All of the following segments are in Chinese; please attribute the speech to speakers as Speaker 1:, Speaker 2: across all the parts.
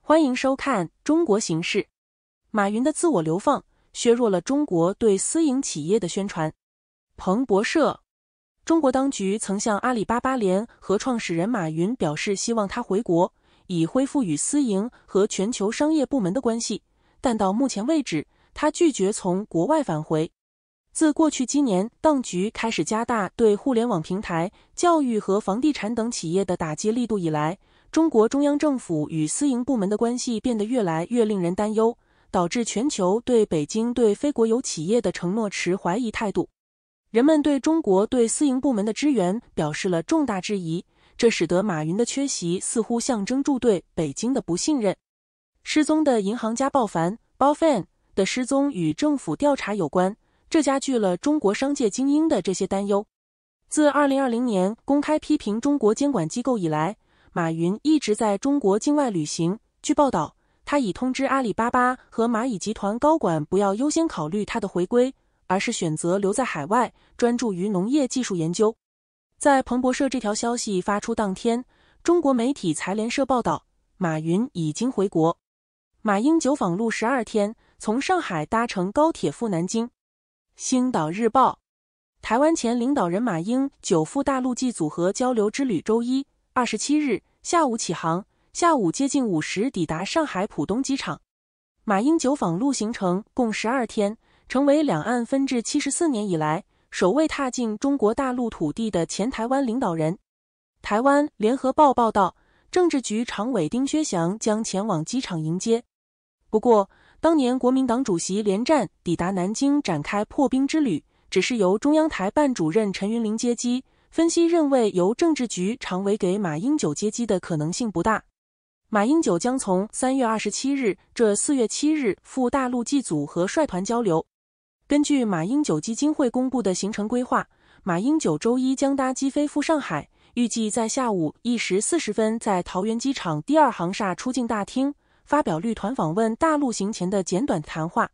Speaker 1: 欢迎收看中国形势。马云的自我流放削弱了中国对私营企业的宣传。彭博社，中国当局曾向阿里巴巴联合创始人马云表示希望他回国，以恢复与私营和全球商业部门的关系，但到目前为止，他拒绝从国外返回。自过去今年，当局开始加大对互联网平台、教育和房地产等企业的打击力度以来，中国中央政府与私营部门的关系变得越来越令人担忧，导致全球对北京对非国有企业的承诺持怀疑态度。人们对中国对私营部门的支援表示了重大质疑，这使得马云的缺席似乎象征住对北京的不信任。失踪的银行家鲍凡 的失踪与政府调查有关，这加剧了中国商界精英的这些担忧。自2020年公开批评中国监管机构以来，马云一直在中国境外旅行。据报道，他已通知阿里巴巴和蚂蚁集团高管不要优先考虑他的回归，而是选择留在海外，专注于农业技术研究。在彭博社这条消息发出当天，中国媒体财联社报道，马云已经回国。马英九访陆12天，从上海搭乘高铁赴南京。星岛日报，台湾前领导人马英九赴大陆暨组合交流之旅周一27日下午起航，下午接近5时抵达上海浦东机场。马英九访陆行程共12天，成为两岸分治74年以来首位踏进中国大陆土地的前台湾领导人。台湾联合报报道，政治局常委丁薛祥将前往机场迎接。不过，当年国民党主席连战抵达南京展开破冰之旅，只是由中央台办主任陈云林接机，分析认为由政治局常委给马英九接机的可能性不大。马英九将从3月27日至4月7日赴大陆祭祖和率团交流。根据马英九基金会公布的行程规划，马英九周一将搭机飞赴上海，预计在下午1时40分在桃园机场第2航厦出境大厅发表绿团访问大陆行前的简短谈话。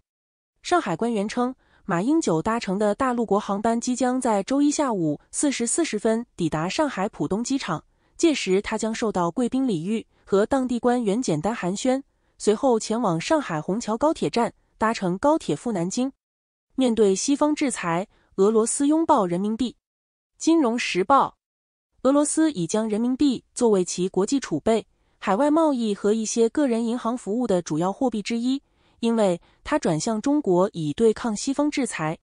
Speaker 1: 上海官员称，马英九搭乘的大陆国航班即将在周一下午4时40分抵达上海浦东机场，届时他将受到贵宾礼遇，和当地官员简单寒暄，随后前往上海虹桥高铁站，搭乘高铁赴南京。面对西方制裁，俄罗斯拥抱人民币。金融时报，俄罗斯已将人民币作为其国际储备、海外贸易和一些个人银行服务的主要货币之一，因为它转向中国以对抗西方制裁。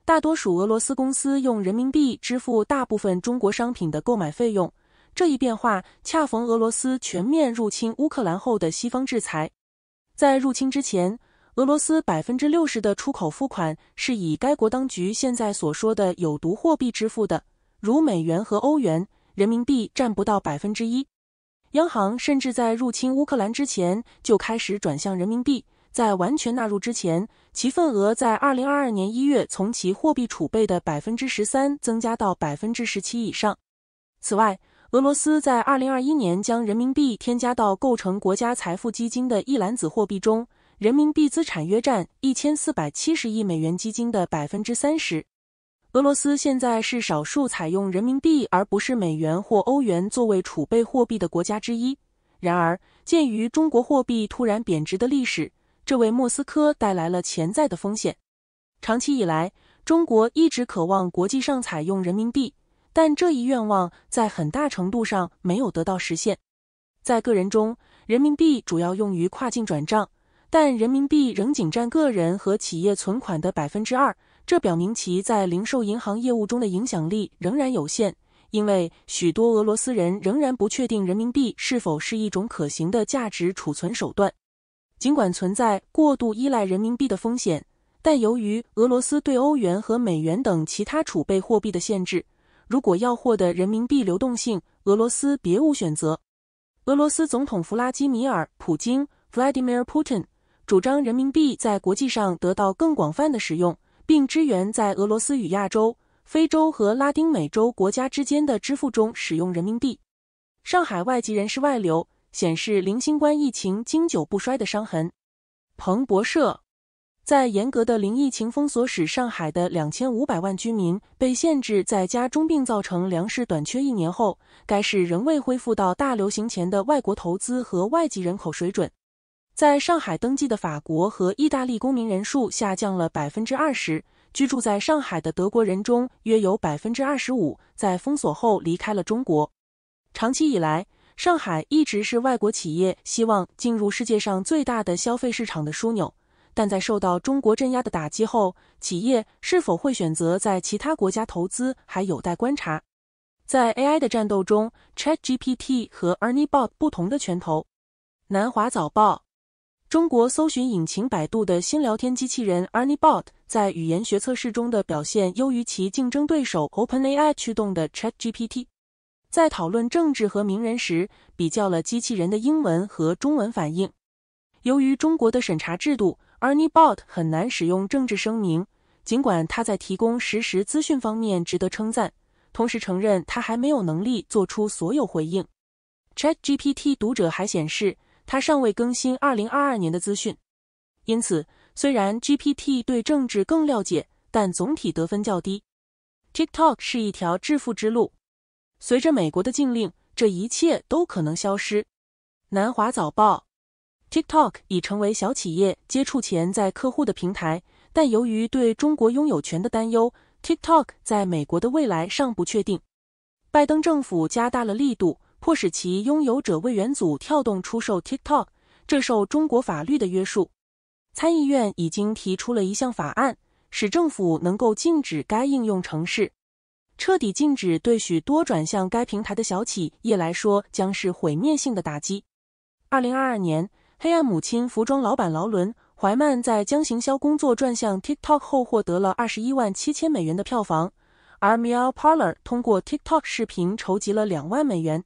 Speaker 1: 大多数俄罗斯公司用人民币支付大部分中国商品的购买费用，这一变化恰逢俄罗斯全面入侵乌克兰后的西方制裁。在入侵之前，俄罗斯 60% 的出口付款是以该国当局现在所说的有毒货币支付的，如美元和欧元，人民币占不到 1%。央行甚至在入侵乌克兰之前就开始转向人民币，在完全纳入之前，其份额在2022年1月从其货币储备的 13% 增加到 17% 以上。此外，俄罗斯在2021年将人民币添加到构成国家财富基金的一篮子货币中，人民币资产约占1470亿美元基金的 30%。俄罗斯现在是少数采用人民币而不是美元或欧元作为储备货币的国家之一。然而，鉴于中国货币突然贬值的历史，这为莫斯科带来了潜在的风险。长期以来，中国一直渴望国际上采用人民币，但这一愿望在很大程度上没有得到实现。在个人中，人民币主要用于跨境转账，但人民币仍仅占个人和企业存款的 2%， 这表明其在零售银行业务中的影响力仍然有限，因为许多俄罗斯人仍然不确定人民币是否是一种可行的价值储存手段。尽管存在过度依赖人民币的风险，但由于俄罗斯对欧元和美元等其他储备货币的限制，如果要获得人民币流动性，俄罗斯别无选择。俄罗斯总统弗拉基米尔·普京 Vladimir Putin 主张人民币在国际上得到更广泛的使用，并支援在俄罗斯与亚洲、非洲和拉丁美洲国家之间的支付中使用人民币。上海外籍人士外流显示零新冠疫情经久不衰的伤痕。彭博社，在严格的零疫情封锁使上海的2500万居民被限制在家中并造成粮食短缺1年后，该市仍未恢复到大流行前的外国投资和外籍人口水准。在上海登记的法国和意大利公民人数下降了 20%， 居住在上海的德国人中约有 25% 在封锁后离开了中国。长期以来，上海一直是外国企业希望进入世界上最大的消费市场的枢纽，但在受到中国镇压的打击后，企业是否会选择在其他国家投资还有待观察。在 AI 的战斗中 ，ChatGPT 和 ErnieBot 不同的拳头。南华早报，中国搜寻引擎百度的新聊天机器人 ErnieBot 在语言学测试中的表现优于其竞争对手 OpenAI 驱动的 ChatGPT。在讨论政治和名人时，比较了机器人的英文和中文反应。由于中国的审查制度 ，ErnieBot 很难使用政治声明，尽管它在提供实时资讯方面值得称赞，同时承认它还没有能力做出所有回应。ChatGPT 读者还显示，它尚未更新2022年的资讯。因此，虽然 GPT 对政治更了解，但总体得分较低。TikTok 是一条致富之路。随着美国的禁令，这一切都可能消失。南华早报 TikTok 已成为小企业接触潜在客户的平台，但由于对中国拥有权的担忧， TikTok 在美国的未来尚不确定。拜登政府加大了力度，迫使其拥有者为元组跳动出售 TikTok， 这受中国法律的约束。参议院已经提出了一项法案，使政府能够禁止该应用程式。彻底禁止对许多转向该平台的小企业来说将是毁灭性的打击。2022年，黑暗母亲服装老板劳伦·怀曼在将行销工作转向 TikTok 后获得了$217,000的票房，而 Meow Parler 通过 TikTok 视频筹集了$2万。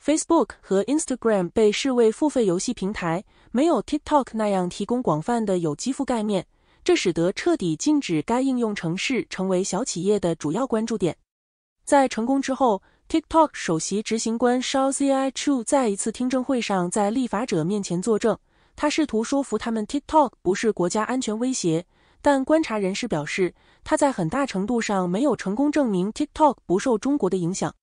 Speaker 1: Facebook 和 Instagram 被视为付费游戏平台，没有 TikTok 那样提供广泛的有机覆盖面，这使得彻底禁止该应用程式成为小企业的主要关注点。在成功之后， TikTok 首席执行官 Shou Zichu 在一次听证会上在立法者面前作证，他试图说服他们 TikTok 不是国家安全威胁，但观察人士表示，他在很大程度上没有成功证明 TikTok 不受中国的影响。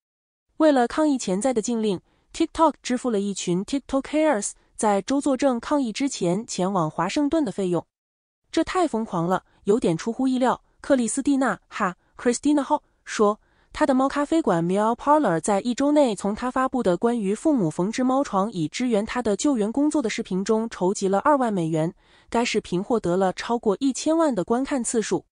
Speaker 1: 为了抗议潜在的禁令， TikTok 支付了一群 TikTokers 在州作证抗议之前前往华盛顿的费用。这太疯狂了，有点出乎意料，克里斯蒂娜哈 Christina Ho 说，他的猫咖啡馆 Meow Parler 在1周内从他发布的关于父母缝制猫床以支援他的救援工作的视频中筹集了$2万，该视频获得了超过1000万的观看次数。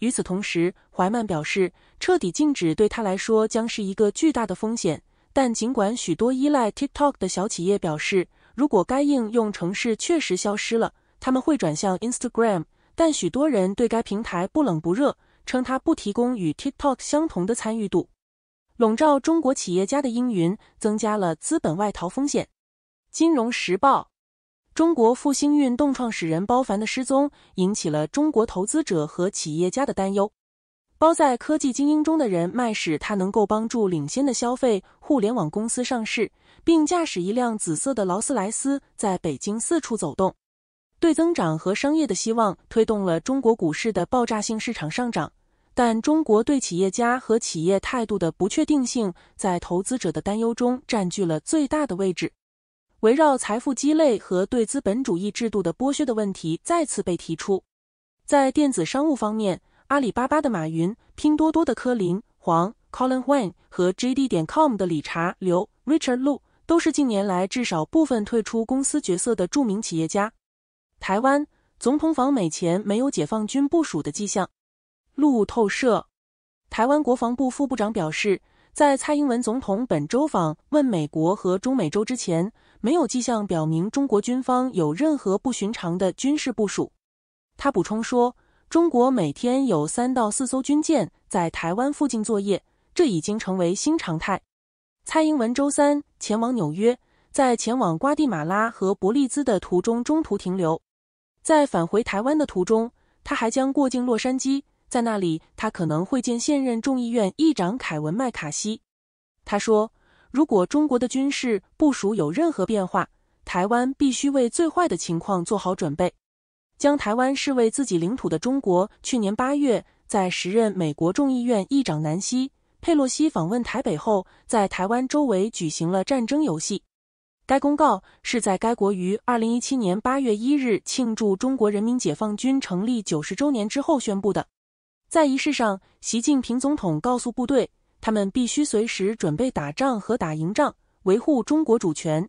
Speaker 1: 与此同时，怀曼表示，彻底禁止对他来说将是一个巨大的风险，但尽管许多依赖 TikTok 的小企业表示，如果该应用程式确实消失了，他们会转向 Instagram， 但许多人对该平台不冷不热，称它不提供与 TikTok 相同的参与度。笼罩中国企业家的阴云增加了资本外逃风险。金融时报，中国复兴运动创始人包凡的失踪引起了中国投资者和企业家的担忧。包在科技精英中的人脉使他能够帮助领先的消费互联网公司上市，并驾驶一辆紫色的劳斯莱斯在北京四处走动。对增长和商业的希望推动了中国股市的爆炸性市场上涨，但中国对企业家和企业态度的不确定性在投资者的担忧中占据了最大的位置。围绕财富积累和对资本主义制度的剥削的问题再次被提出。在电子商务方面，阿里巴巴的马云、拼多多的柯林、黄 Colin Huang 和 JD.com 的理查刘 Richard Lu 都是近年来至少部分退出公司角色的著名企业家。台湾总统访美前没有解放军部署的迹象。路透社，台湾国防部副部长表示，在蔡英文总统本周访问美国和中美洲之前，没有迹象表明中国军方有任何不寻常的军事部署。他补充说，中国每天有3到4艘军舰在台湾附近作业，这已经成为新常态。蔡英文周三前往纽约，在前往瓜地马拉和伯利兹的途中中途停留。在返回台湾的途中，他还将过境洛杉矶，在那里他可能会见现任众议院议长凯文·麦卡锡。他说，如果中国的军事部署有任何变化，台湾必须为最坏的情况做好准备。将台湾视为自己领土的中国，去年8月在时任美国众议院议长南希·佩洛西访问台北后，在台湾周围举行了战争游戏。该公告是在该国于2017年8月1日庆祝中国人民解放军成立90周年之后宣布的。在仪式上，习近平总统告诉部队，他们必须随时准备打仗和打赢仗，维护中国主权。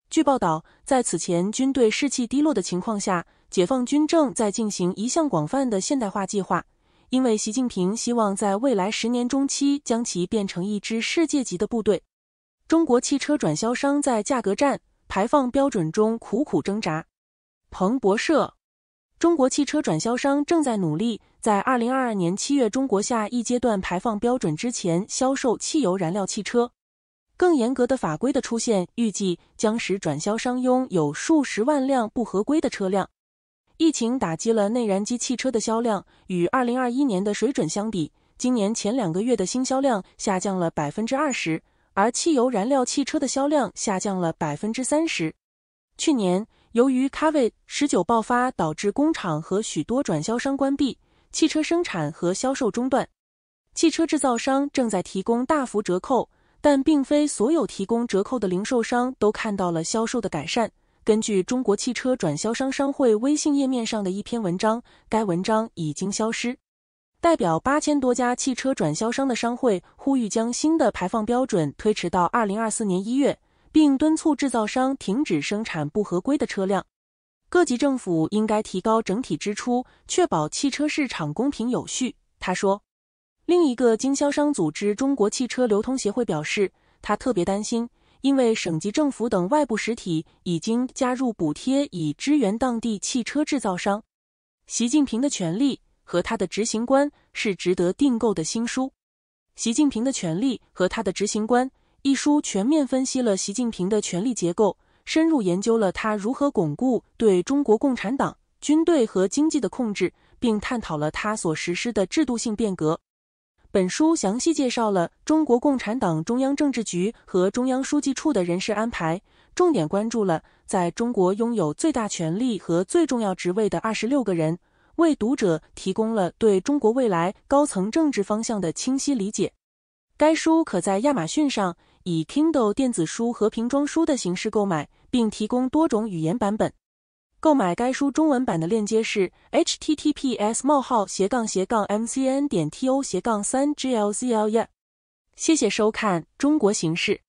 Speaker 1: 据报道，在此前军队士气低落的情况下，解放军正在进行一项广泛的现代化计划，因为习近平希望在未来10年中期将其变成一支世界级的部队。中国汽车转销商在价格战、排放标准中苦苦挣扎。彭博社，中国汽车转销商正在努力在2022年7月中国下一阶段排放标准之前销售汽油燃料汽车。更严格的法规的出现，预计将使转销商拥有数十万辆不合规的车辆。疫情打击了内燃机汽车的销量，与2021年的水准相比，今年前2个月的新销量下降了 20%， 而汽油燃料汽车的销量下降了 30%。去年，由于 COVID-19 爆发导致工厂和许多转销商关闭，汽车生产和销售中断。汽车制造商正在提供大幅折扣，但并非所有提供折扣的零售商都看到了销售的改善。根据中国汽车转销商商会微信页面上的一篇文章，该文章已经消失。代表8000多家汽车转销商的商会呼吁将新的排放标准推迟到2024年1月，并敦促制造商停止生产不合规的车辆。各级政府应该提高整体支出，确保汽车市场公平有序，他说。另一个经销商组织中国汽车流通协会表示，他特别担心，因为省级政府等外部实体已经加入补贴以支援当地汽车制造商。习近平的权力和他的执行观是值得订购的新书。习近平的权力和他的执行观一书全面分析了习近平的权力结构，深入研究了他如何巩固对中国共产党、军队和经济的控制，并探讨了他所实施的制度性变革。本书详细介绍了中国共产党中央政治局和中央书记处的人事安排，重点关注了在中国拥有最大权力和最重要职位的26个人，为读者提供了对中国未来高层政治方向的清晰理解。该书可在亚马逊上以 Kindle 电子书和瓶装书的形式购买，并提供多种语言版本。购买该书中文版的链接是 https://mcn.to/3glzl。谢谢收看中国形势。